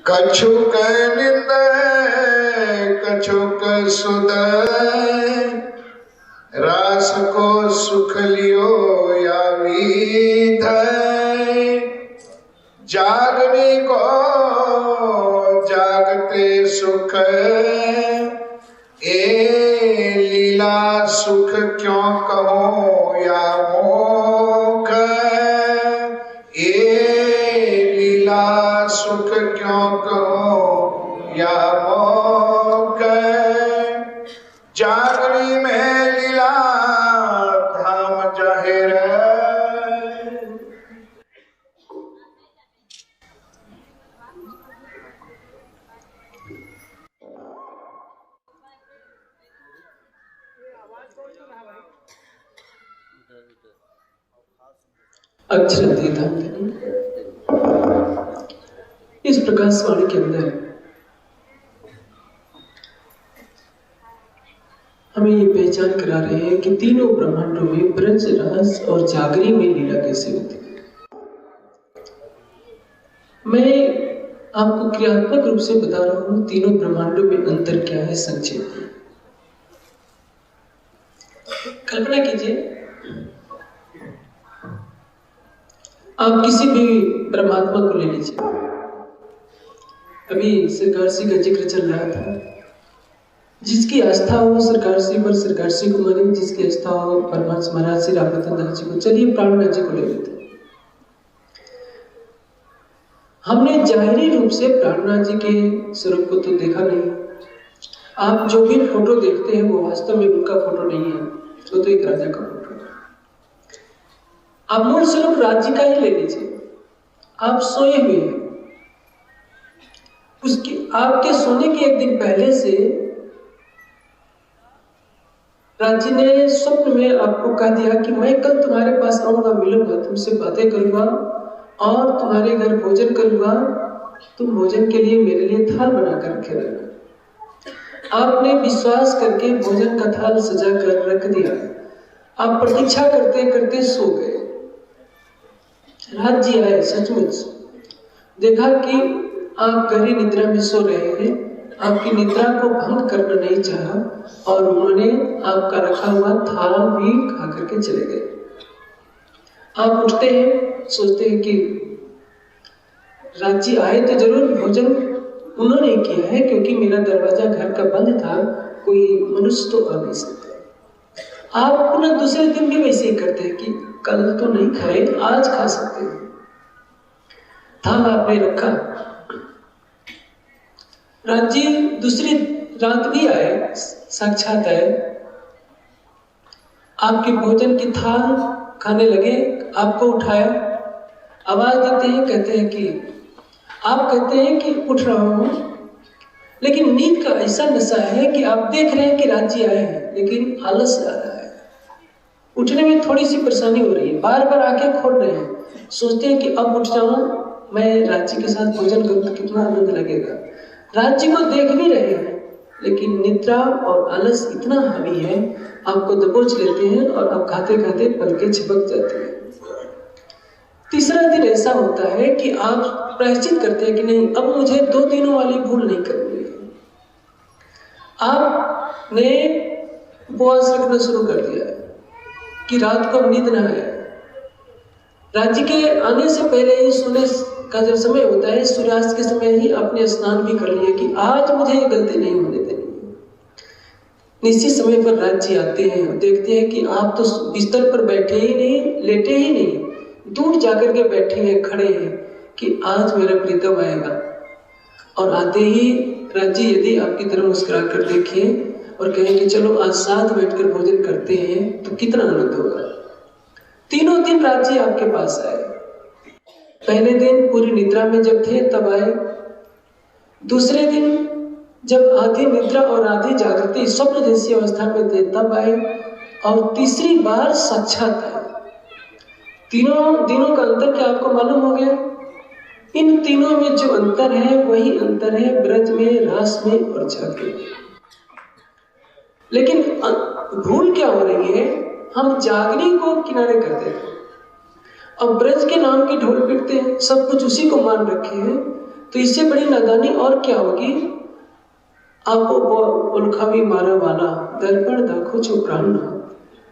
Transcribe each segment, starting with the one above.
कछुक निंदय कछुक सुदय, रास को सुख लियो या विधय। जागने को जागते सुख, ए लीला सुख क्यों कहो या मोख। ए लीला सुख क्यों कहो या मोख। जागरी में लीला धाम जाहिर। अक्षरधीधाम इस प्रकाशवाणी के अंदर हमें ये पहचान करा रहे हैं कि तीनों ब्रह्मांडों में ब्रज रस और जागरी में लीला कैसे होती है। मैं आपको क्रियात्मक रूप से बता रहा हूं तीनों ब्रह्मांडों में अंतर क्या है संक्षेप में। कल्पना कीजिए आप किसी भी परमात्मा को ले लीजिए। अभी सरकार श्री का जिक्र चल रहा था। जिसकी आस्था हो सरकार श्री पर, सरकार श्री को माने। जिसकी आस्था हो परमात्मा महाराज श्री रामचंद्र दास जी को। चलिए प्राणनाथ जी को ले लेते हैं। हमने जाहिरी रूप से प्राणनाथ जी के स्वरूप को तो देखा नहीं। आप जो भी फोटो देखते हैं वो वास्तव में उनका फोटो नहीं है, वो तो एक राजा का फोटो है। आप मूल स्वरूप राज्य का ही ले लीजिए। आप सोए हुए हैं, उसकी आपके सोने के एक दिन पहले से राज्य ने स्वप्न में आपको कह दिया कि मैं कल तुम्हारे पास आऊंगा, मिलूंगा, तुमसे बातें करूंगा और तुम्हारे घर भोजन करूंगा। तुम भोजन के लिए मेरे लिए थाल बनाकर रखे रहना। आपने विश्वास करके भोजन का थाल सजा कर रख दिया। आप प्रतीक्षा करते करते सो गए। राज्य आए, सचमुच देखा कि आप गहरी निद्रा में सो रहे हैं। आपकी निद्रा को भंग करना नहीं चाहा और उन्होंने आपका रखा हुआ थाल भी खा करके चले गए। आप उठते हैं, सोचते हैं कि राज्य आए तो जरूर भोजन उन्होंने किया है, क्योंकि मेरा दरवाजा घर का बंद था, कोई मनुष्य तो आ नहीं सकता। आप पुनः दूसरे दिन भी वैसे ही करते हैं कि कल तो नहीं खाए, आज खा सकते हैं। थाल आपने रखा। राज्य दूसरी रात भी आए, साक्षात आए, आपके भोजन की थाल खाने लगे। आपको उठाया, आवाज देते हैं, कहते हैं कि आप कहते हैं कि उठ रहा हूं, लेकिन नींद का ऐसा नशा है कि आप देख रहे हैं कि राज्य आए हैं, लेकिन आलस आ रहा है। उठने में थोड़ी सी परेशानी हो रही है, बार बार आंखें खोल रहे हैं। सोचते हैं कि अब उठ जाऊं, मैं राज्य के साथ भोजन करूं तो कितना आनंद लगेगा। राज्य को देख भी रहे हैं, लेकिन निद्रा और आलस इतना हावी है, आपको दबोच लेते हैं और आप खाते खाते पलकें झपक जाते हैं। तीसरा दिन ऐसा होता है कि आप प्रायश्चित करते हैं कि नहीं, अब मुझे 2 दिनों वाली भूल नहीं करनी है। आपने उपवास रखना शुरू कर दिया कि रात को नींद न आए। राज्य के आने से पहले ही सोने का जब समय होता है, सूर्यास्त के समय ही आपने स्नान भी कर लिया कि आज मुझे ये गलती नहीं होने देनी। निश्चित समय पर राज्य आते हैं और देखते हैं कि आप तो बिस्तर पर बैठे ही नहीं, लेटे ही नहीं, दूर जाकर के बैठे हैं, खड़े हैं कि आज मेरा प्रीतम आएगा। और आते ही राज्य यदि आपकी तरफ मुस्कुरा कर देखें और कहें कि चलो आज साथ बैठकर भोजन करते हैं, तो कितना आनंद होगा। तीनों दिन राज्य आपके पास आए। पहले दिन पूरी निद्रा में जब थे तब आए, दूसरे दिन जब आधी निद्रा और आधी जागृति स्वप्न जैसी अवस्था में थे तब आए, और तीसरी बार साक्षात आए। तीनों दिनों का अंतर क्या आपको मालूम हो गया? इन तीनों में जो अंतर है वही अंतर है ब्रज में, रास में और जागृति में। लेकिन भूल क्या हो रही है, हम जागरी को किनारे करते हैं, अब ब्रज के नाम की ढोल पीटते हैं, सब कुछ उसी को मान रखे हैं। तो इससे बड़ी नादानी और क्या होगी? आपो उल्खावी मारा वाला दर्पण दाखो जो प्राण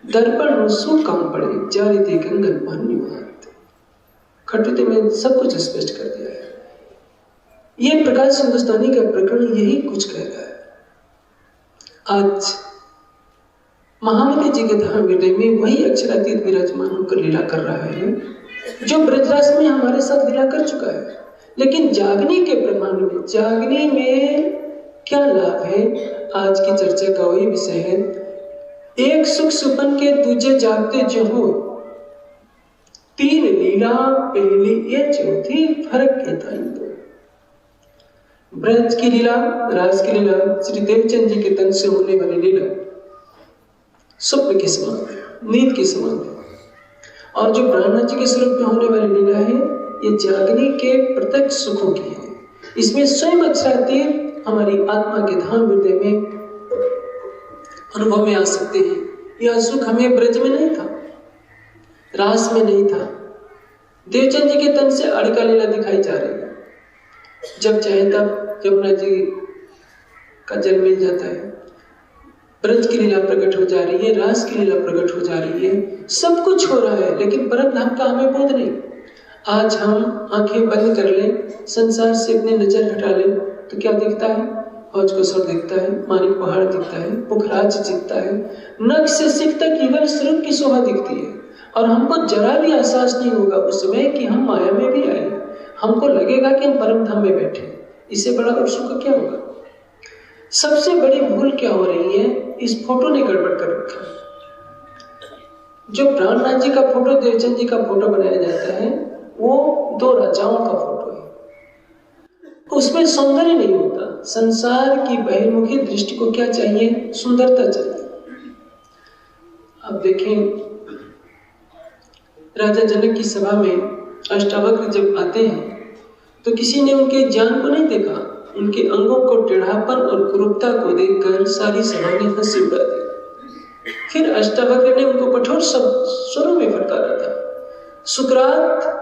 दर्पण सु काम पड़े जारी दे गंगन पानी बात। खटुते में सब कुछ स्पष्ट कर दिया है। ये प्रकाश हिंदुस्तानी का प्रकरण यही कुछ कह रहा है। आज महामती जी के धाम हृदय में वही अक्षरातीत विराजमान होकर लीला कर रहा है जो ब्रजरास में हमारे साथ लीला कर चुका है। लेकिन जागने के प्रमाण में, जागने में क्या लाभ है, आज की चर्चा का वही विषय है। एक सुख सुपन के दूजे जागते जो हो, तीन लीला पहली ये चौथी फर्क के था। ब्रज की लीला, रास की लीला, श्री देवचंद जी के तन से होने वाली लीला स्वप्न के समान है, नींद के समान है। और जो ब्रह्मा जी के स्वरूप में होने वाली लीला है, ये जागने के प्रत्यक्ष सुखों की है। इसमें स्वयं अक्षरातीत हमारी आत्मा के धाम हृदय में अनुभव में आ सकते हैं। यह सुख हमें ब्रज में नहीं था, रास में नहीं था। देवचंद जी के तन से अड़का लीला दिखाई जा रही है। जब चाहे तब यमुना जी का जल मिल जाता है, ब्रज की लीला प्रकट हो जा रही है, रास की लीला प्रकट हो जा रही है, सब कुछ हो रहा है, लेकिन परम धाम का हमें बोध नहीं। आज हम आंखें बंद कर लें, संसार से अपनी नजर हटा लें, तो क्या दिखता है? हौज कोसर दिखता है, मानिक पहाड़ दिखता है, पुखराज दिखता है, नख से सिख तक केवल स्वरूप की शोभा दिखती है। और हमको जरा भी एहसास नहीं होगा उस समय कि हम माया में भी आए। हमको लगेगा कि हम परम धाम में बैठे। इससे बड़ा और सुख क्या होगा? सबसे बड़ी भूल क्या हो रही है? इस फोटो ने गड़बड़ कर रखा है। जो प्राणनाथ जी का फोटो, देवचंद जी का फोटो बनाया जाता है, वो दो राजाओं का फोटो है। उसमें सौंदर्य नहीं होता। संसार की बहिर्मुखी दृष्टि को क्या चाहिए? सुंदरता चाहिए। अब देखें, राजा जनक की सभा में अष्टावक्र जब आते हैं तो किसी ने उनके ज्ञान को नहीं देखा। उनके अंगों को टेढ़ापन और कुरूपता को देखकर सारी सभा ने हंसी उड़ा दी। फिर अष्टावक्र ने उनको कठोर स्वरों में फटकारा था। सुकरात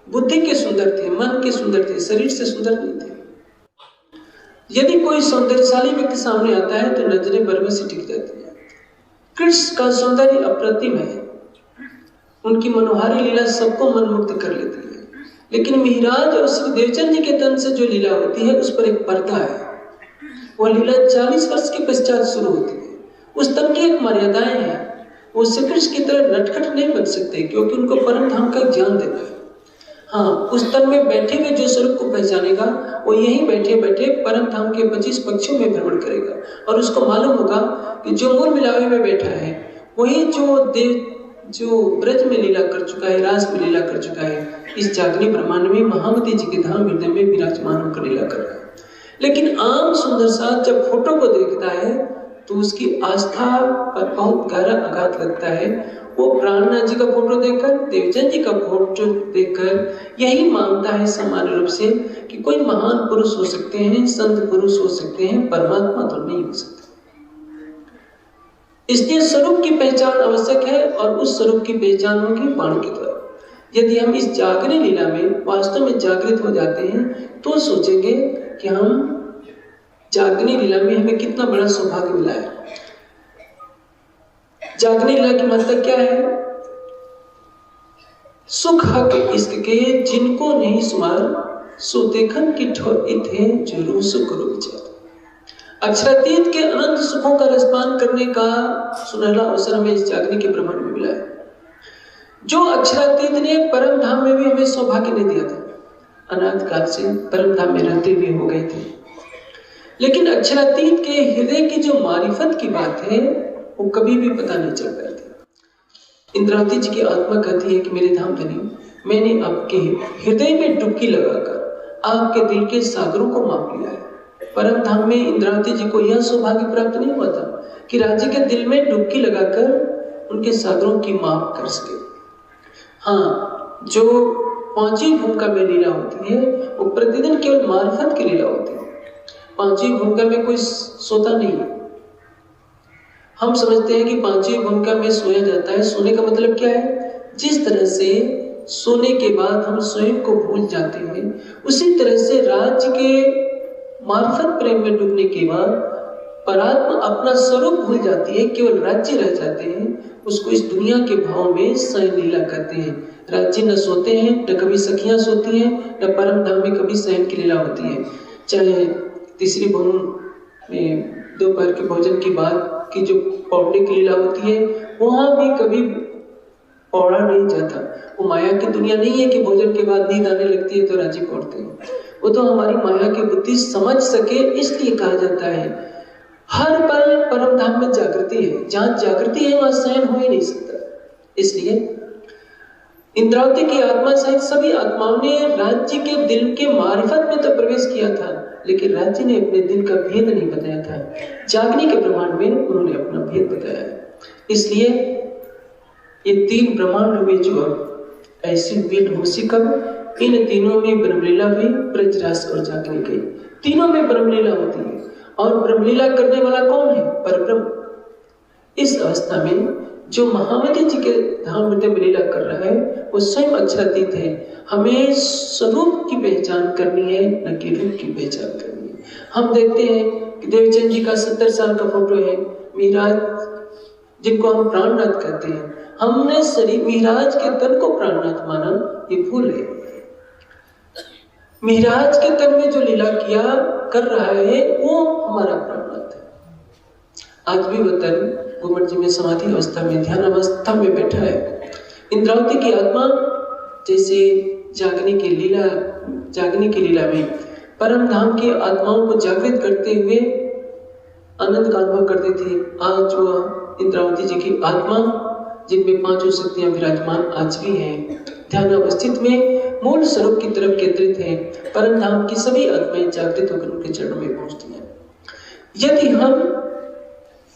बुद्धि के सुंदर थे, मन के सुंदर थे, शरीर से सुंदर नहीं थे। यदि कोई सौंदर्यशाली व्यक्ति सामने आता है तो नजरें बरबस से टिक जाती है। कृष्ण का सौंदर्य अप्रतिम है। उनकी मनोहारी लीला सबको मनमुक्त कर लेती है। लेकिन मिहिराज और श्री देवचंद जी के तन से जो लीला होती है, उस पर एक पर्दा है। वह लीला 40 वर्ष के पश्चात शुरू होती है। उस तन की एक मर्यादाएं हैं। वो श्री कृष्ण की तरह नटखट नहीं बन सकते, क्योंकि उनको परम धाम का ज्ञान देना है। हाँ, उस तन में बैठे हुए जो स्वरूप को पहचानेगा, वो यहीं बैठे बैठे परम धाम के 25 पक्षों में भ्रमण करेगा। और उसको मालूम होगा कि जो मूल मिलावे में बैठा है वही जो ब्रज में लीला कर चुका है, रास में लीला कर चुका है, इस जागनी ब्रह्मांड में महामती जी के धाम हृदय में विराजमान होकर लीला कर रहा है। लेकिन आम सुंदर साथ जब फोटो को देखता है तो उसकी आस्था पर बहुत गहरा आघात लगता है। वो प्राणनाथ जी का फोटो देखकर, देवचंद जी का फोटो देखकर यही मानता है सामान्य रूप से कि कोई महान पुरुष हो सकते हैं, संत पुरुष हो सकते हैं, परमात्मा तो नहीं हो सकते। इसलिए स्वरूप की पहचान आवश्यक है, और उस स्वरूप की पहचान होगी बाण के द्वारा। यदि हम इस जागरण लीला में वास्तव में जागृत हो जाते हैं तो सोचेंगे कि हम जागनी लीला में हमें कितना बड़ा सौभाग्य मिला है। जागनी लीला की मतलब क्या है? सुख हक इश्क के जिनको नहीं सुमार, सो देखन की ठोर इथे जरूर सुख विचार। अक्षरातीत के अनंत सुखों का रसपान करने का सुनहरा अवसर हमें इस जागने के ब्रह्मांड में मिला है। जो अक्षरातीत ने परम धाम में भी हमें सौभाग्य नहीं दिया था। अनाथ काल से परम धाम में रहते हुए हो गए थे, लेकिन अक्षरातीत के हृदय की जो मारिफत की बात है वो कभी भी पता नहीं चल पाई थी। इंद्रावती जी की आत्मा कहती है कि मेरे धाम धनी, मैंने आपके हृदय में डुबकी लगाकर आपके दिल के सागरों को माप लिया है। परम धाम में इंद्रावती जी को यह सौभाग्य प्राप्त नहीं हुआ था कि राज्य के दिल में डुबकी लगाकर उनके सागरों की माप कर सके। हाँ, जो पांचवी भूमिका में लीला होती है वो प्रतिदिन केवल मार्फत की लीला होती है। पांचवी भूमिका में कोई सोता नहीं है। हम समझते हैं कि पांचवी भूमिका में सोया जाता है। सोने का मतलब क्या है? जिस तरह से सोने के बाद हम स्वयं को भूल जाते हैं, उसी तरह से राज्य के मार्फत प्रेम में डूबने के बाद परात्मा अपना स्वरूप भूल जाती है, केवल राज्य रह जाते हैं। उसको इस दुनिया के भाव में शयन लीला कहते हैं। राज्य न सोते हैं, न कभी सखियां सोती हैं, न परम धाम में कभी शयन की लीला होती है। चाहे तीसरी भवन में दोपहर के भोजन के बाद की जो पौड़ने की लीला होती है, वहां भी कभी पौड़ा नहीं जाता। वो माया की दुनिया नहीं है कि भोजन के बाद नींद आने लगती है तो राज्य पौड़ते हैं। वो तो हमारी माया की बुद्धि समझ सके इसलिए कहा जाता है। हर पल परम धाम में जागृति है, जहां जागृति है वहां शयन हो ही नहीं सकता। इसलिए इंद्रावती की आत्मा सहित सभी आत्माओं ने राज्य के दिल के मारिफत में तो प्रवेश किया था, लेकिन राज्य ने अपने दिल का भेद नहीं बताया था। जागने के ब्रह्मांड में उन्होंने अपना भेद बताया। इसलिए ये तीन ब्रह्मांड में जो ऐसी वीर होशी कब, इन तीनों में ब्रह्मलीला हुई, ब्रजरास और जागने गई। तीनों में ब्रह्मलीला होती है और ब्रह्मलीला करने वाला कौन है? परब्रह्म। इस अवस्था में जो महामती जी के धाम में लीला कर रहा है वो स्वयं अक्षरातीत है। हमें स्वरूप की पहचान करनी है, न कि रूप की पहचान करनी है। हम देखते हैं कि देवचंद जी का 70 साल का फोटो है, महाराज जिनको हम प्राणनाथ कहते हैं। हमने शरीर महाराज के तन को प्राणनाथ माना, ये भूल है। महाराज के तन में जो लीला किया कर रहा है वो हमारा प्राणनाथ है। आज भी वह तन घुमट जी में समाधि अवस्था में, ध्यान अवस्था में बैठा है। इंद्रावती की आत्मा जैसे जागने की लीला में परम धाम की आत्माओं को जागृत करते हुए आनंद का अनुभव करते थे। आज वह इंद्रावती जी की आत्मा, जिनमें पांचों शक्तियां विराजमान, आज भी हैं। ध्यान अवस्थित में मूल स्वरूप की तरफ केंद्रित है। परम धाम की सभी आत्माएं जागृत होकर उनके चरणों में पहुंचती हैं। यदि हम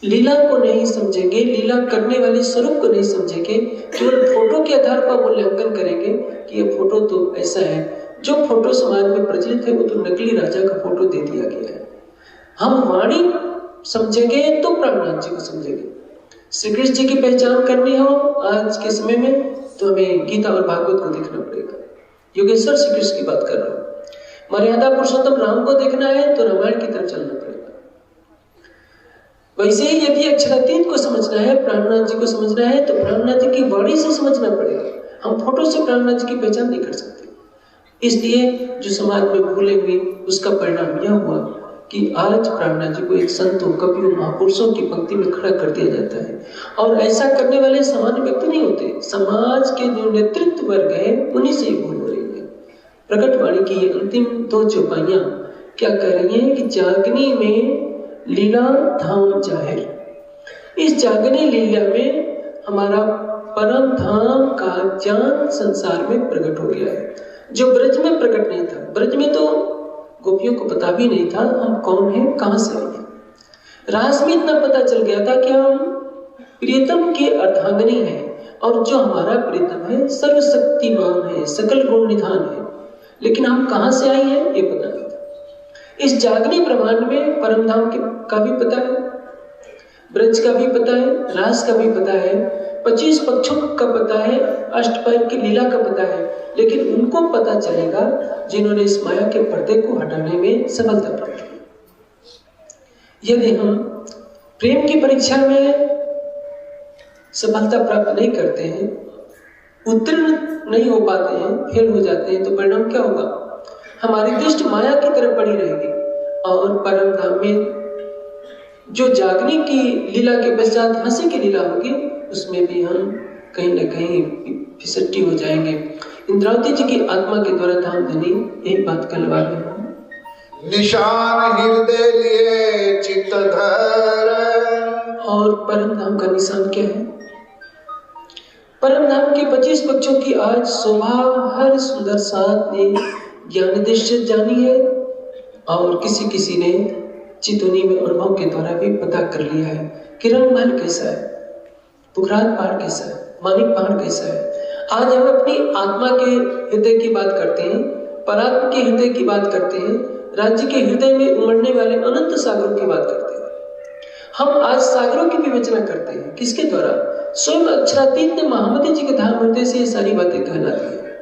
लीला को नहीं समझेंगे, लीला करने वाले स्वरूप को नहीं समझेंगे, केवल फोटो के आधार पर मूल्यांकन करेंगे कि ये फोटो तो ऐसा है, जो फोटो समाज में प्रचलित है वो तो नकली राजा का फोटो दे दिया गया है। हम वाणी समझेंगे तो प्राणनाथ जी को समझेंगे। श्री कृष्ण जी की पहचान करनी हो आज के समय में तो हमें गीता और भागवत को देखना पड़ेगा। योगेश्वर श्री कृष्ण की बात कर रहा हूं। मर्यादा पुरुषोत्तम राम को देखना है तो रामायण की तरफ चलना पड़ेगा। वैसे ही यदि अक्षरातीत को समझना है, प्राणनाथ जी को समझना है, तो प्राणनाथ जी की वाणी से समझना पड़ेगा। हम फोटो से प्राणनाथ जी की पहचान नहीं कर सकते। इसलिए जो समाज में भूले हुए, उसका परिणाम यह हुआ कि आज प्राणनाथ जी को एक संतों, कवियों, महापुरुषों की पंक्ति में खड़ा कर दिया जाता है। और ऐसा करने वाले सामान्य व्यक्ति नहीं होते, समाज के जो नेतृत्व वर्ग है उन्हीं से ही भूल हो रही है। प्रकट वाणी की ये अंतिम 2 चौपाइयां क्या कह रही हैं कि जागनी में लीला धाम जाहिर। इस जागने लीला में हमारा परम धाम का ज्ञान संसार में प्रकट हो गया है, जो ब्रज में प्रकट नहीं था। ब्रज में तो गोपियों को पता भी नहीं था हम कौन हैं, कहां से आए हैं। रास में इतना पता चल गया था कि हम प्रियतम के अर्धांगिनी हैं और जो हमारा प्रियतम है सर्वशक्तिमान है, सकल गुण निधान है, लेकिन हम कहां से आए हैं ये पता नहीं था। इस जागनी ब्रह्मांड में परम धाम का भी पता है, ब्रज का भी पता है, रास का भी पता है, 25 पक्षों का पता है, अष्टपैर की लीला का पता है, लेकिन उनको पता चलेगा जिन्होंने इस माया के पर्दे को हटाने में सफलता प्राप्त की। यदि हम प्रेम की परीक्षा में सफलता प्राप्त नहीं करते हैं, उत्तीर्ण नहीं हो पाते हैं, फेल हो जाते हैं, तो परिणाम क्या होगा? हमारी दृष्टि माया की तरफ पड़ी रहेगी और परम धाम में जो जागने की लीला के पश्चात हंसी की लीला होगी उसमें भी हम कहीं न कहीं फिसट्टी हो जाएंगे। इंद्रावती जी की आत्मा के द्वारा धाम धनी एक बात कहलवा रहे हैं, निशान हृदय लिए चित्त धर। और परम धाम का निशान क्या है? परम धाम के 25 पक्षों की आज शोभा हर सुंदर साथ ने ज्ञान दृष्टि जानी है और किसी किसी ने चितौनी में अनुभव के द्वारा भी पता कर लिया है। किरण महल कैसा है, पुखराज पहाड़ कैसा है, मानिक पहाड़ कैसा है। आज हम अपनी आत्मा के हृदय की बात करते हैं, परात्मा के हृदय की बात करते हैं, राज्य के हृदय में उमड़ने वाले अनंत सागरों की बात करते हैं। हम आज सागरों की विवेचना करते हैं, किसके द्वारा? स्वयं अक्षरातीत ने महामती जी के धाम हृदय से ये सारी बातें कहला दी है।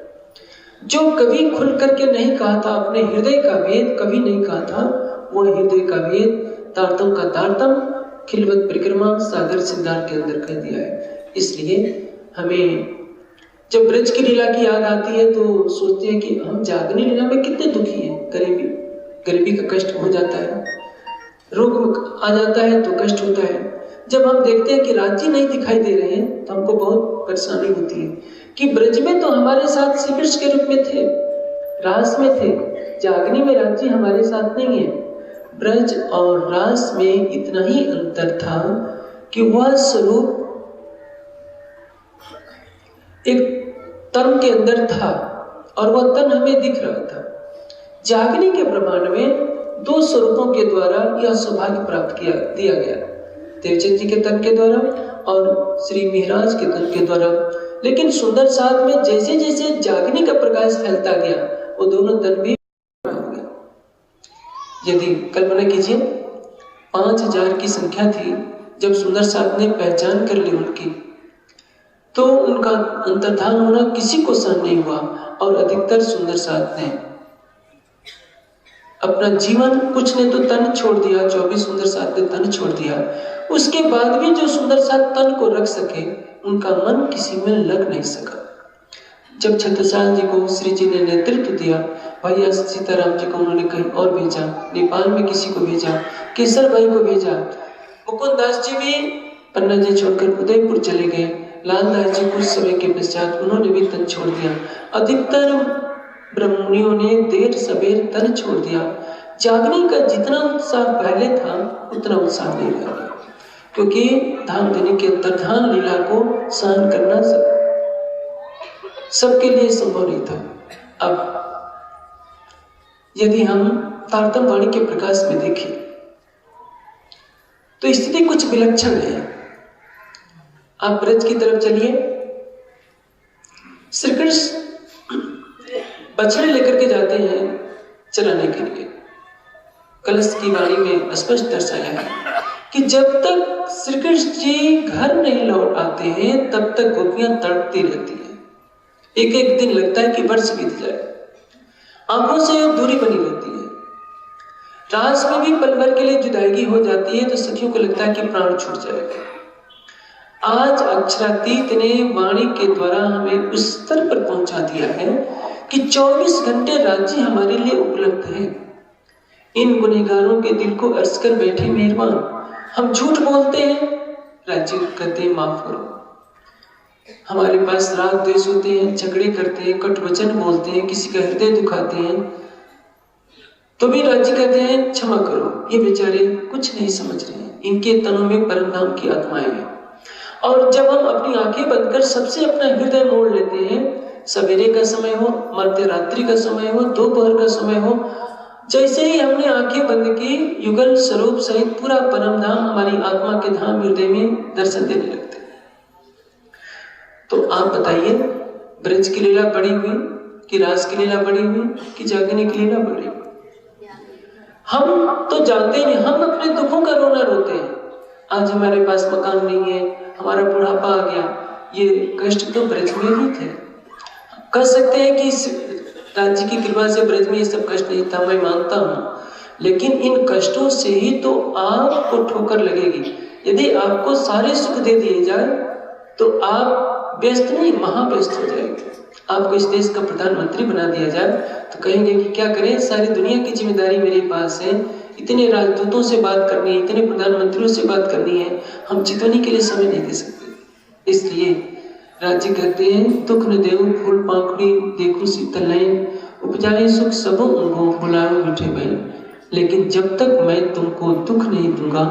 जो कभी खुल करके नहीं कहा था, अपने हृदय का भेद कभी नहीं कहा था, वह हृदय का भेद तारतम का तारतम खिलवत परिक्रमा सागर सिद्धार्थ के अंदर कह दिया है। इसलिए हमें जब ब्रज की लीला की याद आती है तो सोचते हैं कि हम जागनी लीला में कितने दुखी हैं। गरीबी का कष्ट हो जाता है, रोग आ जाता है तो कष्ट होता है। जब हम देखते हैं कि राज्य नहीं दिखाई दे रहे हैं तो हमको बहुत परेशानी होती है कि ब्रज में तो हमारे साथ श्री कृष्ण के रूप में थे, रास में थे, जागनी में राज्य हमारे साथ नहीं है। ब्रज और रास में इतना ही अंतर था कि वह स्वरूप एक तन के अंदर था और वह तन हमें दिख रहा था। जागनी के ब्रह्मांड में दो स्वरूपों के द्वारा यह सौभाग्य प्राप्त दिया गया, देवचंद जी के तन के द्वारा और श्री महाराज के तन के द्वारा। लेकिन सुंदर साथ में जैसे जैसे जागनी का प्रकाश फैलता गया वो दोनों तन भी हो गया। यदि कल्पना कीजिए 5000 की संख्या थी, जब सुंदर साथ ने पहचान कर ली उनकी, तो उनका अंतर्धान होना किसी को सहन नहीं हुआ और अधिकतर सुंदर साथ ने अपना जीवन, कुछ ने तो तन छोड़ दिया, 24 सुंदर साथ ने तन छोड़ दिया। उसके बाद भी जो सुंदर साथ तन को रख सके उनका मन किसी में लग नहीं सका। जब छत्रसाल जी को श्री जी ने नेतृत्व दिया, भैया सीताराम जी को उन्होंने कहीं और भेजा, नेपाल में किसी को भेजा, केसर भाई को भेजा, मुकुंद दास जी भी पन्ना जी छोड़कर उदयपुर चले गए, लालदास जी कुछ समय के पश्चात उन्होंने भी तन छोड़ दिया। अधिकतर ब्रह्मणियों ने देर सवेर तन छोड़ दिया। जागने का जितना उत्साह पहले था उतना उत्साह नहीं रहा, क्योंकि धाम देने के अंतर्धान लीला को सहन करना सबके लिए संभव नहीं था। अब यदि हम तारतम वाणी के प्रकाश में देखें तो स्थिति कुछ विलक्षण है। आप ब्रज की तरफ चलिए, श्री कृष्ण बछड़े लेकर के जाते हैं चलाने के लिए। कलश की वाणी में स्पष्ट दर्शाया है कि जब तक श्री कृष्ण जी घर नहीं लौट आते हैं तब तक गोपियां तड़पती रहती हैं। एक एक दिन लगता है कि वर्ष बीत जाए, आंखों से दूरी बनी रहती है। रास में भी पल भर के लिए जुदाई हो जाती है तो सखियों को लगता है कि प्राण छूट जाएगा। आज अक्षरातीत ने वाणी के द्वारा हमें उस स्तर पर पहुंचा दिया है कि 24 घंटे राज्य हमारे लिए उपलब्ध है। इन गुनहगारों के दिल को अर्ज कर बैठे मेहरबान, हम झूठ बोलते हैं, राज्य कहते हैं माफ करो। हमारे पास राग द्वेष होते हैं, झगड़े करते हैं, कटु वचन बोलते हैं, किसी का हृदय दुखाते हैं, तो भी राज्य कहते हैं क्षमा करो। ये बेचारे कुछ नहीं समझ रहे हैं, इनके तनों में परम धाम की आत्माएं हैं। और जब हम अपनी आंखें बंद कर सबसे अपना हृदय मोड़ लेते हैं, सवेरे का समय हो, मध्य रात्रि का समय हो, दोपहर का समय हो, जैसे ही हमने आंखें बंद की, युगल स्वरूप सहित पूरा परम धाम हमारी आत्मा के धाम हृदय में दर्शन देने लगते हैं। तो आप बताइए, ब्रज की लीला बड़ी हुई कि रास की लीला बड़ी हुई कि जागने की लीला बड़ी हुई? हम तो जानते नहीं, हम अपने दुखों का रोना रोते हैं। आज हमारे पास मकान नहीं है, हमारा बुढ़ापा आ गया, ये कष्ट तो ब्रज में ही थे। कह सकते हैं कि इस राज्य की कृपा से ब्रज में ये सब कष्ट नहीं था, मैं मानता हूँ, लेकिन इन कष्टों से ही तो आपको ठोकर लगेगी। यदि आपको सारे सुख दे दिए जाए तो आप व्यस्त नहीं, महाव्यस्त हो जाएंगे। आपको इस देश का प्रधानमंत्री बना दिया जाए तो कहेंगे कि क्या करें, सारी दुनिया की जिम्मेदारी मेरे पास है, इतने राजदूतों से बात करनी है, इतने प्रधानमंत्रियों से बात करनी है, हम चितवनी के लिए समय नहीं दे सकते। इसलिए राज्य कहते हैं दुख न देव फूल पाखड़ी देखो शीतल नयन, उपजाए सुख सबो उनको बुलाओ मीठे बैल। लेकिन जब तक मैं तुमको दुख नहीं दूंगा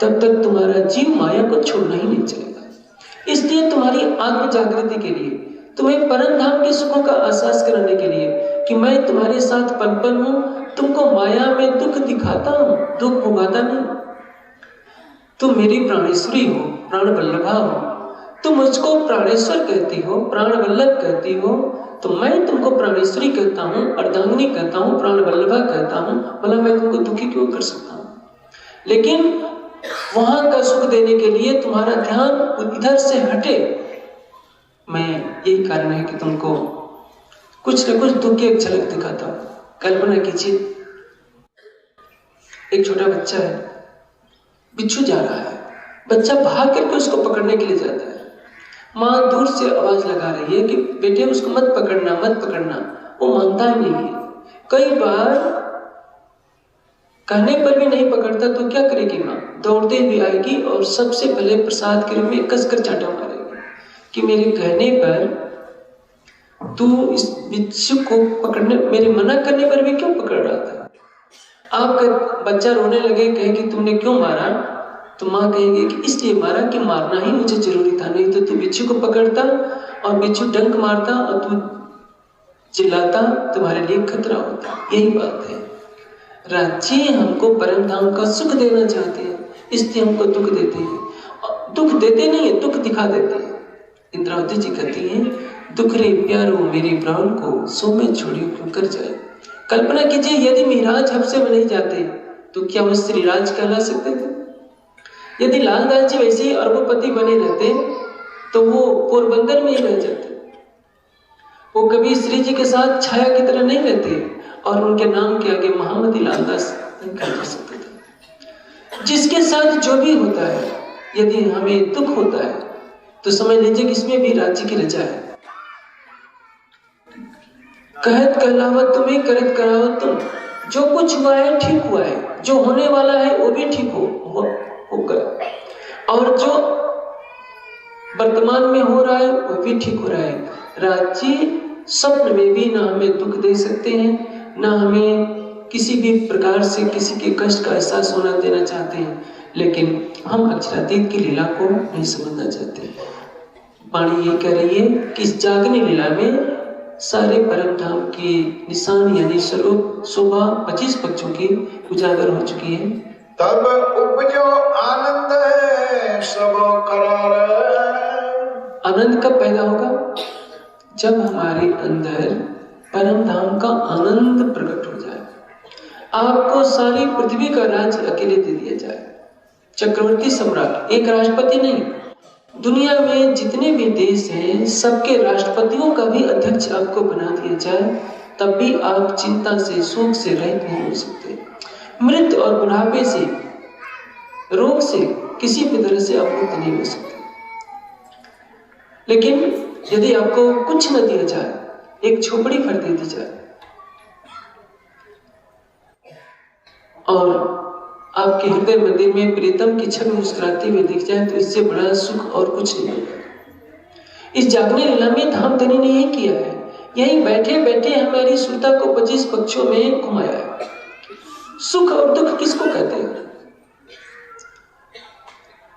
तब तक तुम्हारा जीव माया को छोड़ना ही नहीं चलेगा। इसलिए तुम्हारी आत्म जागृति के लिए, तुम्हें परम धाम के सुखों का एहसास कराने के लिए कि मैं तुम्हारे साथ पल पल हूं, तुमको माया में दुख दिखाता हूं, दुख भुगाता नहीं। तुम मेरी प्राणेश्वरी हो, प्राण वल्लभा हो, तुम मुझको प्राणेश्वर कहती हो, प्राण वल्लभ कहती हो, तो मैं तुमको प्राणेश्वरी कहता हूँ, अर्धांगिनी कहता हूँ, प्राण वल्लभा कहता हूँ। भला मैं तुमको दुखी क्यों कर सकता हूँ? लेकिन वहां का सुख देने के लिए तुम्हारा ध्यान इधर से हटे। मैं यही कारण है कि तुमको कुछ न कुछ दुख की एक झलक दिखाता हूं। कल्पना कीजिए, एक छोटा बच्चा है, बिच्छू जा रहा है, बच्चा भाग करके उसको पकड़ने के लिए जाता है। माँ दूर से आवाज लगा रही है कि बेटे उसको मत पकड़ना, मत पकड़ना। वो मानता ही नहीं है। कई बार कहने पर भी नहीं पकड़ता तो क्या करेगी माँ? दौड़ते हुए आएगी और सबसे पहले प्रसाद के रूप में कसकर चांटा मारेगी कि मेरे कहने पर तू इस बिच्छू को पकड़ने, मेरे मना करने पर भी क्यों पकड़ रहा था? आपका बच्चा रोने लगे, कहे कि तुमने क्यों मारा? तो माँ कहेगी कि इसलिए मारा कि मारना ही मुझे जरूरी था, नहीं तो तू बिच्छू को पकड़ता और बिच्छू डंक मारता और तू चिल्लाता, तुम्हारे लिए खतरा होता। यही बात है। राज्य हमको परम धाम का सुख देना चाहते हैं, इसलिए हमको दुख देते हैं। दुख देते नहीं है, दुख दिखा देते हैं। इंद्रावती जी कहती हैं, दुख रे प्यारो मेरे प्राण को, सो में छोड़ियो क्यों कर जाए। कल्पना कीजिए, यदि मिराज हफ्से में नहीं जाते तो क्या वो श्रीराज कहला सकते थे? यदि लालदास जी वैसे ही अरबपति बने रहते तो वो पोरबंदर में ही रह जाते। वो कभी श्री जी के साथ छाया की तरह नहीं रहते और उनके नाम के आगे महामती लालदास नहीं कहा जा सकते थे। जिसके साथ जो भी होता है, यदि हमें दुख होता है तो समझ लीजिए कि इसमें भी राज्य की रजा है। कहत कहलावत तुम्हें, करत करावत तुम। जो कुछ हुआ है ठीक हुआ है, जो होने वाला है वो भी ठीक होगा, और जो वर्तमान में हो रहा है वो भी ठीक हो रहा है। राज्य स्वप्न में भी ना हमें दुख दे सकते हैं, ना हमें किसी भी प्रकार से किसी के कष्ट का एहसास होना देना चाहते हैं, लेकिन हम अक्षरातीत की लीला को नहीं समझना चाहते। वाणी ये कह रही है कि इस जागनी लीला में सारे परम धाम के निशान यानी स्वरूप शोभा 25 पक्षों की उजागर हो चुकी है। तब उपजो आनंद है सब करार। आनंद कब पैदा होगा? जब हमारे अंदर परम धाम का आनंद प्रकट हो जाए। आपको सारी पृथ्वी का राज्य अकेले दे दिया जाए, चक्रवर्ती सम्राट, एक राष्ट्रपति नहीं, दुनिया में जितने भी देश हैं सबके राष्ट्रपतियों का भी अध्यक्ष आपको बना दिया जाए, तब भी आप चिंता से, शोक से रहित नहीं हो सकते। मृत्यु और बुढ़ापे से, रोग से, किसी भी तरह से आप मुक्त नहीं हो सकते। लेकिन यदि आपको कुछ न दिया जाए, एक झोपड़ी भर दे दी जाए और आपके हृदय मंदिर में प्रीतम की छवि मुस्कुराती हुई दिख जाए, तो इससे बड़ा सुख और कुछ नहीं होगा। इस जागने लीला में धाम धनी ने यही किया है, यही बैठे बैठे हमारी सुरता को 25 पक्षों में घुमाया है। सुख और दुख किसको कहते हैं?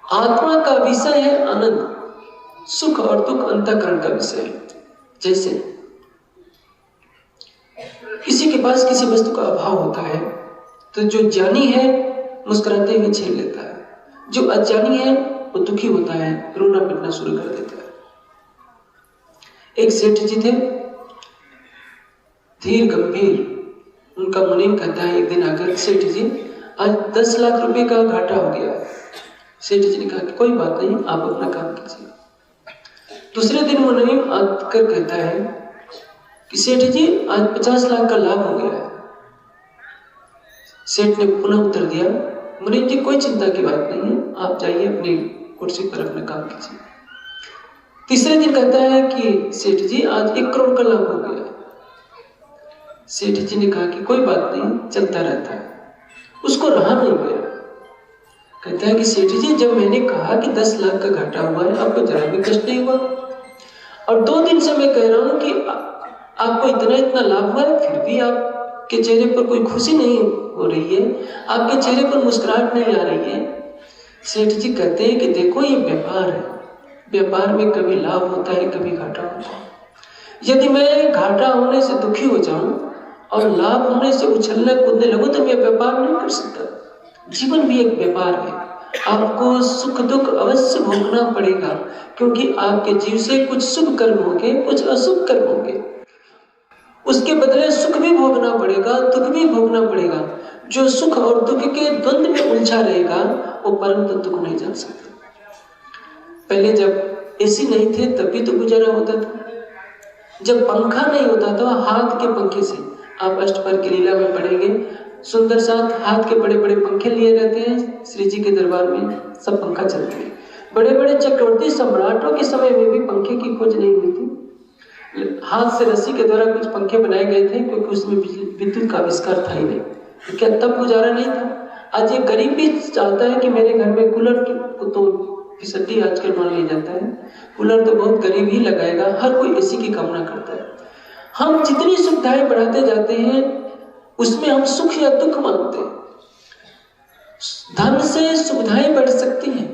आत्मा का विषय है आनंद, सुख और दुख अंतःकरण का विषय है। जैसे किसी के पास किसी वस्तु का अभाव होता है तो जो ज्ञानी है मुस्कुराते हुए छीन लेता है, जो अज्ञानी है वो दुखी होता है, रोना पिटना शुरू कर देता है। एक सेठ जी थे, धीर गंभीर, उनका मुनीम कहता है एक दिन आकर, सेठ जी आज 10 लाख रुपए का घाटा हो गया। सेठ जी ने कहा कि कोई बात नहीं, आप अपना काम कीजिए। दूसरे दिन मुनीम आकर कहता है कि सेठ जी आज 50 लाख का लाभ हो गया है। सेठ ने पुनः उत्तर दिया, मुनीम जी कोई चिंता की बात नहीं है, आप जाइए अपनी कुर्सी पर अपना काम कीजिए। तीसरे दिन कहता है कि सेठ जी आज 1 करोड़ का लाभ हो गया। सेठ जी ने कहा कि कोई बात नहीं, चलता रहता है। उसको रहा नहीं गया। कहता है कि सेठ जी जब मैंने कहा कि 10 लाख का घाटा हुआ है, आपको जरा भी कष्ट नहीं हुआ, और 2 दिन से मैं कह रहा हूं कि आपको इतना इतना लाभ हुआ है, फिर भी आपके चेहरे पर कोई खुशी नहीं हो रही है, आपके चेहरे पर मुस्कुराहट नहीं आ रही है। सेठ जी कहते हैं कि देखो ये व्यापार है, व्यापार में कभी लाभ होता है, कभी घाटा होता है। यदि मैं घाटा होने से दुखी हो जाऊं और लाभ होने से उछलने कूदने लगूं तो मैं व्यापार नहीं कर सकता। जीवन भी एक व्यापार है, आपको सुख दुख अवश्य भोगना पड़ेगा, क्योंकि आपके जीव से कुछ शुभ कर्म होंगे, कुछ अशुभ कर्म होंगे। उसके बदले सुख भी भोगना पड़ेगा, दुख भी भोगना पड़ेगा। जो सुख और दुख के द्वंद में उलझा रहेगा वो परम तत्व को नहीं जान सकता। पहले जब एसी नहीं थे तब भी तो गुजारा होता था, जब पंखा नहीं होता था, हाथ के पंखे से, आप अष्टपहर की लीला में पढ़ेंगे, सुंदर साथ हाथ के बड़े बड़े पंखे लिए रहते हैं श्री जी के दरबार में, सब पंखा चलते हैं। बड़े बड़े चक्रवर्ती सम्राटों के समय में भी पंखे की खोज नहीं हुई थी, हाथ से रस्सी के द्वारा कुछ पंखे बनाए गए थे, क्योंकि उसमें विद्युत का आविष्कार था ही नहीं। तो क्या तब गुजारा नहीं था? आज ये गरीब भी चाहता है कि मेरे घर में कूलर तो फिसड्डी आजकल मान लिया जाता है, कूलर तो बहुत गरीब ही लगाएगा, हर कोई एसी की कामना करता है। हम जितनी सुविधाएं बढ़ाते जाते हैं उसमें हम सुख या दुख मांगते हैं। धन से सुविधाएं बढ़ सकती हैं,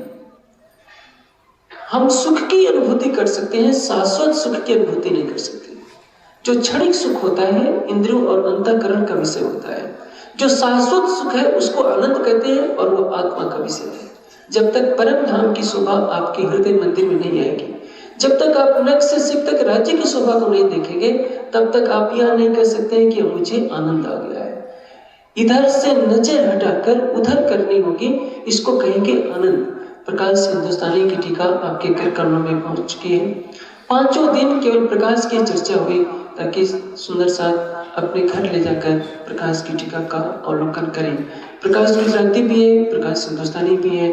हम सुख की अनुभूति कर सकते हैं, शाश्वत सुख की अनुभूति नहीं कर सकते। जो क्षणिक सुख होता है इंद्रियों और अंतःकरण का विषय होता है, जो शाश्वत सुख है उसको आनंद कहते हैं और वो आत्मा का विषय है। जब तक परम धाम की शोभा आपके हृदय मंदिर में नहीं आएगी, जब तक आप नख से सिर तक राज्य की शोभा को नहीं देखेंगे, तब तक आप यह नहीं कह सकते हैं कि मुझे आनंद आ गया है। इधर से नजर हटाकर उधर करनी होगी, इसको कहेंगे आनंद। प्रकाश हिंदुस्तानी की टीका आपके घर कर्णों में पहुंच चुकी है। 5 दिन केवल प्रकाश की चर्चा हुई, ताकि सुंदर साथ अपने घर ले जाकर प्रकाश की टीका का अवलोकन करें। प्रकाश गुजराती भी है, प्रकाश हिंदुस्तानी भी है।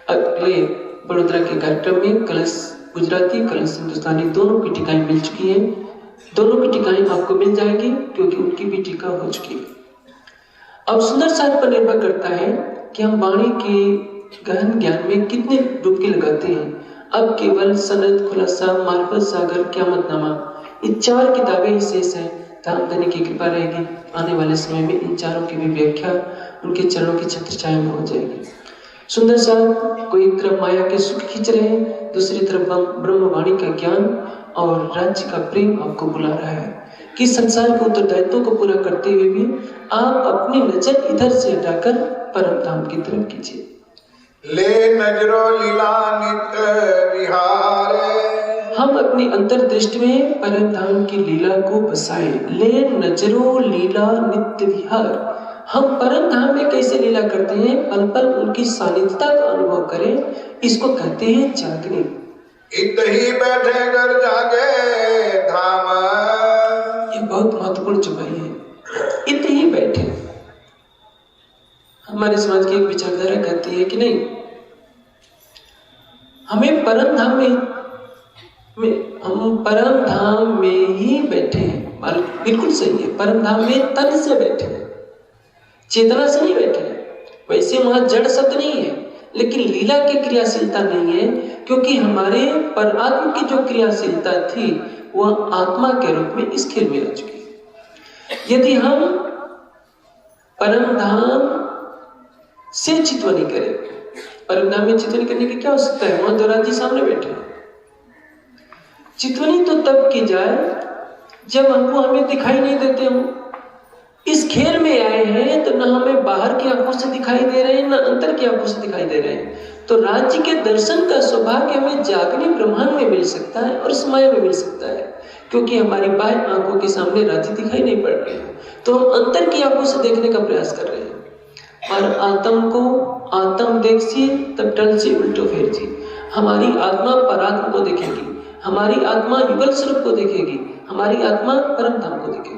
अगले बड़ोदरा के कार्यक्रम में कलश गुजराती, कलश हिंदुस्तानी दोनों की टीकाएं मिल चुकी है। दोनों की टीकाएं आपको मिल जाएगी, क्योंकि उनकी भी टीका हो चुकी है। अब सुंदर साथ पर निर्भर करता है कि हम वाणी के गहन ज्ञान में कितने डुबकी लगाते हैं। अब केवल सनद, खुलासा, मार्फत सागर, क़यामतनामा, ये 4 किताबें ही शेष हैं। धामधनी की कृपा रहेगी, आने वाले समय में इन चारों की भी व्याख्या उनके चरणों की छत्र छाया में हो जाएगी। सुंदर साथ को एक तरफ माया के सुख खींच रहे हैं, दूसरी तरफ ब्रह्मवाणी का ज्ञान और राज्य का प्रेम आपको बुला रहा है कि संसार के उत्तरदायित्वों को पूरा करते हुए भी आप अपनी नजर इधर से हटाकर परम धाम की तरफ कीजिए। ले नजरो लीला नित्य विहार, हम अपनी अंतर्दृष्टि में परम धाम की लीला को बसाएं। ले नजरो लीला नित्य विहार, हम परम धाम में कैसे लीला करते हैं, पल पल उनकी सानिध्यता का अनुभव करें, इसको कहते हैं जागने। इत ही बैठे कर जागे धाम, ये बहुत महत्वपूर्ण चौपाई है। इत ही बैठे, हमारे समाज की एक विचारधारा कहती है कि नहीं, हमें परम धाम में हम परम धाम में ही बैठे हैं। बिल्कुल सही है, परम धाम में तन से बैठे हैं, चेतना से नहीं बैठे हैं। वैसे वहां जड़ शब्द नहीं है, लेकिन लीला की क्रियाशीलता नहीं है, क्योंकि हमारे परात्म की जो क्रियाशीलता थी वह आत्मा के रूप में इस खेल में आ चुकी है। यदि हम परम धाम से चितवनी करें, परम धाम में चितवनी करने की क्या आवश्यकता है? वहां दौरान जी सामने बैठे हैं। चितवनी तो तब की जाए जब हमको हमें दिखाई नहीं देते हो। इस खेल में आए हैं तो न हमें बाहर की आंखों से दिखाई दे रहे हैं, न अंतर की आंखों से दिखाई दे रहे हैं। तो राज्य के दर्शन का सौभाग्य हमें जागने ब्रह्मांड में मिल सकता है और समय में मिल सकता है, क्योंकि हमारी बाह्य आंखों के सामने राज्य दिखाई नहीं पड़ रहे हैं, तो हम अंतर की आंखों से देखने का प्रयास कर रहे हैं। और आत्म को आत्म देखिए तब टल से उल्टो फेर जी। हमारी आत्मा परात्म को देखेगी, हमारी आत्मा युगल स्वरूप को देखेगी, हमारी आत्मा परम धाम को देखेगी।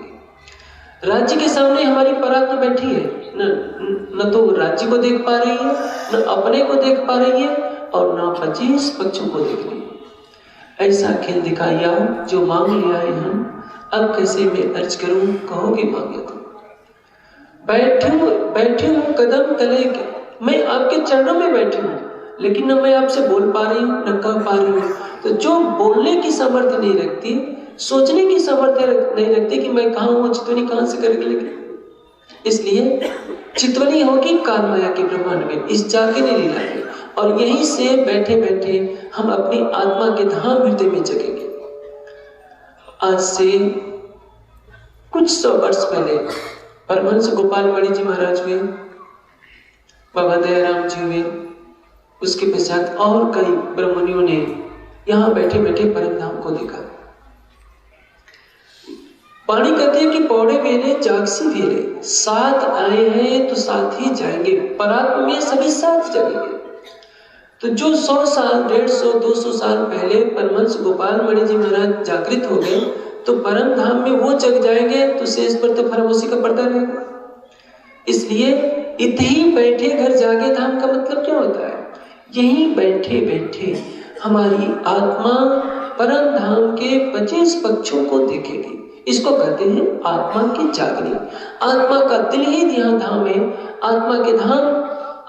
राज्य के सामने हमारी परात्मा बैठी है, न तो राज्य को देख पा रही है, न अपने को देख पा रही है, और न 25 पक्षों को देख रही है। ऐसा खेल दिखाया जो मांग लिया है हम, अब कैसे मैं अर्ज करूं, कहोगे मांगे तो। बैठी हूं कदम तले के, मैं आपके चरणों में बैठी हूं, लेकिन न मैं आपसे बोल पा रही हूं, न कह पा रही हूं। तो जो बोलने की सामर्थ्य नहीं रखती, सोचने की सामर्थ्य नहीं रखती कि मैं कहाँ हूं, चितवनी कहां से करेगी, लेकिन इसलिए चितवनी होगी काल माया के ब्रह्मांड में, इस जागने लीला में, और यहीं से बैठे बैठे हम अपनी आत्मा के धाम हृदय में जगेंगे। आज से कुछ 100 वर्ष पहले परमहंस गोपाल मणि जी महाराज हुए, बाबा दयाराम जी हुए, उसके पश्चात और कई ब्रह्मनियों ने यहां बैठे बैठे परम धाम को देखा। वाणी कहते हैं कि पौड़े वेले जागसी वेले, साथ आए हैं तो साथ ही जाएंगे, परात्म में सभी साथ जाएंगे। तो जो 100 साल 150 200 साल पहले परमहंस गोपाल मणि जी महाराज जागृत हो गए, तो परम धाम में वो जग जाएंगे तो शेष पर तो फरामोशी का पर्दा रहेगा। इसलिए इतही बैठे घर जागे धाम का मतलब क्या होता है? यहीं बैठे बैठे हमारी आत्मा परम धाम के 25 पक्षों को देखेगी। इसको कहते हैं आत्मा की जागनी। आत्मा का दिल ही यहाँ धाम है। आत्मा के धाम,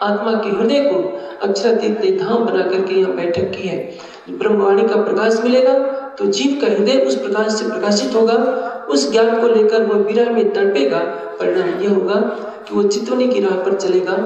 आत्मा के हृदय को अक्षरातीत ने धाम बना करके यहाँ बैठक की है। ब्रह्मवाणी का प्रकाश मिलेगा तो जीव का हृदय उस प्रकाश से प्रकाशित होगा। उस ज्ञान को लेकर वो विरह में तड़पेगा। परिणाम यह होगा कि वो चितवनी की राह पर चलेगा।